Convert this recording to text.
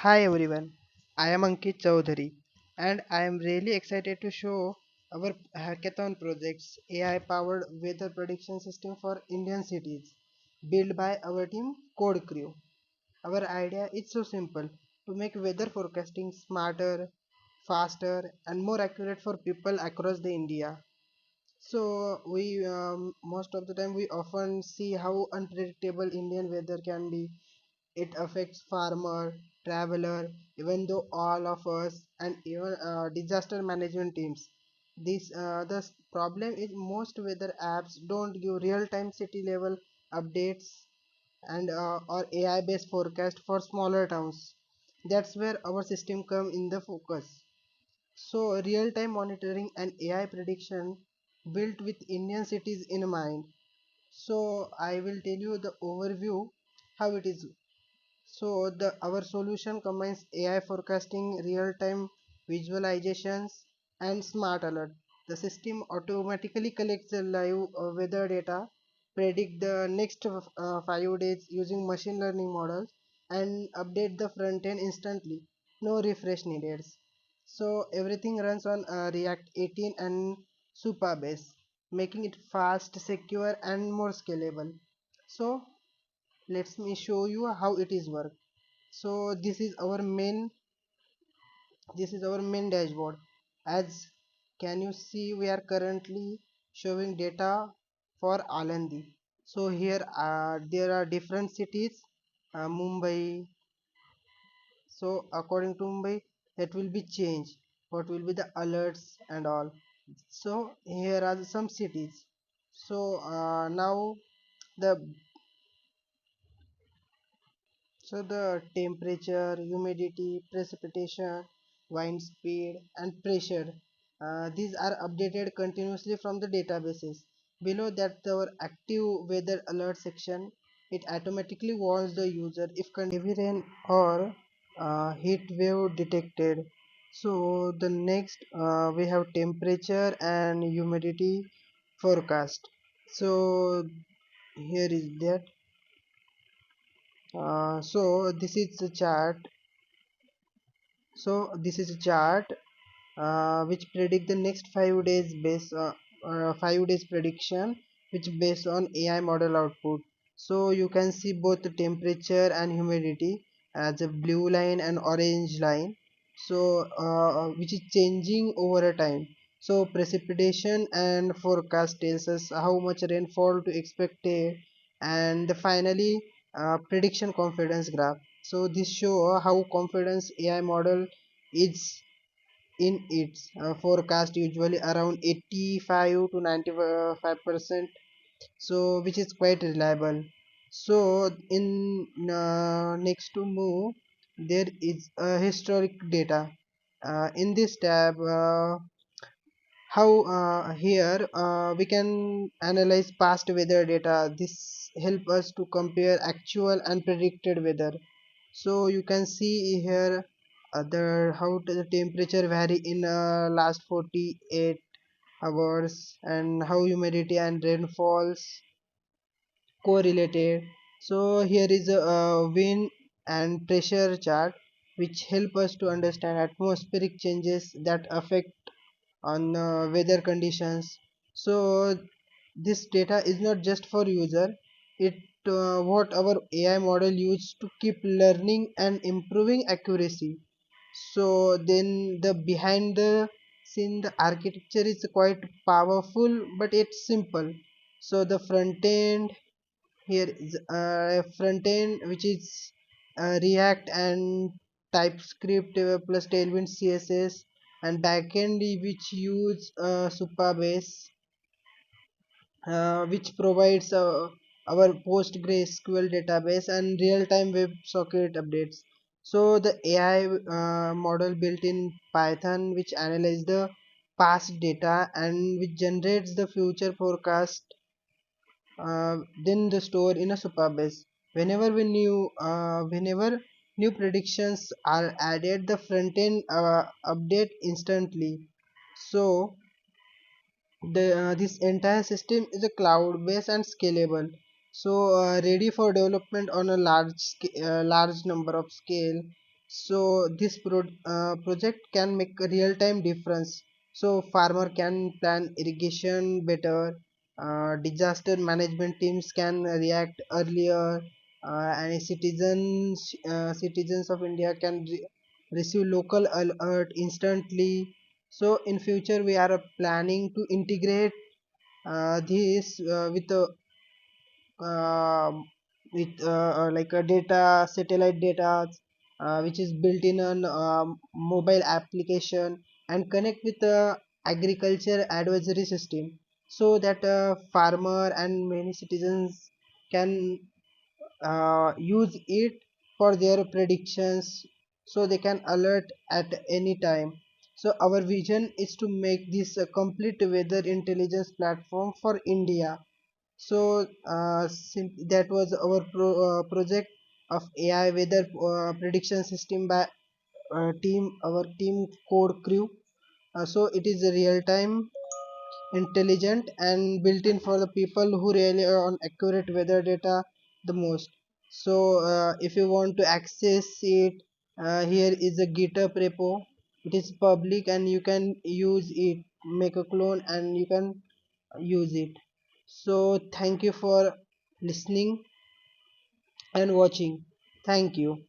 Hi everyone, I am Ankit Chaudhary and I am really excited to show our hackathon project's AI powered weather prediction system for Indian cities built by our team Code Crew. Our idea is so simple to make weather forecasting smarter, faster and more accurate for people across the India. So we most of the time we often see how unpredictable Indian weather can be. It affects farmer, traveler, even though all of us and even disaster management teams. The problem is most weather apps don't give real-time city level updates and or AI based forecast for smaller towns. That's where our system come in the focus. So real-time monitoring and AI prediction built with Indian cities in mind. So I will tell you the overview how it is. So the our solution combines AI forecasting, real-time visualizations, and smart alert. The system automatically collects the live weather data, predict the next 5 days using machine learning models, and update the front end instantly. No refresh needed. So everything runs on React 18 and Supabase, making it fast, secure, and more scalable. So let me show you how it is work. So this is our main dashboard. As can you see, we are currently showing data for Alandi. So here there are different cities, Mumbai. So according to Mumbai, that will be changed. What will be the alerts and all. So here are some cities. So now the the temperature, humidity, precipitation, wind speed, and pressure. These are updated continuously from the databases. Below that, our active weather alert section. It automatically warns the user if heavy rain or heat wave detected. So the next we have temperature and humidity forecast. So here is that. So this is the chart. So this is a chart which predict the next 5 days based 5 days prediction, which based on AI model output. So you can see both the temperature and humidity as a blue line and orange line. So which is changing over a time. So precipitation and forecast tells us how much rainfall to expect, and finally prediction confidence graph. So this show how confidence AI model is in its forecast, usually around 85 to 95%, so which is quite reliable. So in next to move, there is historic data. In this tab, how here we can analyze past weather data. This help us to compare actual and predicted weather. So you can see here how the temperature vary in last 48 hours and how humidity and rainfalls correlated. So here is a wind and pressure chart which help us to understand atmospheric changes that affect on weather conditions. So this data is not just for user, it what our AI model use to keep learning and improving accuracy. So then the behind the scene the architecture is quite powerful but it's simple. So the front end, here is front end which is React and TypeScript plus Tailwind CSS, and backend which use Supabase, which provides our PostgreSQL database and real-time WebSocket updates. So the AI model built in Python which analyze the past data and which generates the future forecast, then the store in a Supabase. Whenever new predictions are added, the front end update instantly. So this entire system is a cloud based and scalable, so ready for development on a large number of scale. So this project can make a real time difference. So farmer can plan irrigation better, disaster management teams can react earlier, and citizens of India can receive local alert instantly. So in future we are planning to integrate this uh, like a data satellite data, which is built in an mobile application, and connect with the agriculture advisory system, so that farmer and many citizens can use it for their predictions, so they can alert at any time. So our vision is to make this a complete weather intelligence platform for India. So that was our project of AI weather prediction system by our team code crew. So it is a real time, intelligent, and built in for the people who rely on accurate weather data the most. So if you want to access it, here is a GitHub repo. It is public and you can use it, make a clone and you can use it. So thank you for listening and watching. Thank you.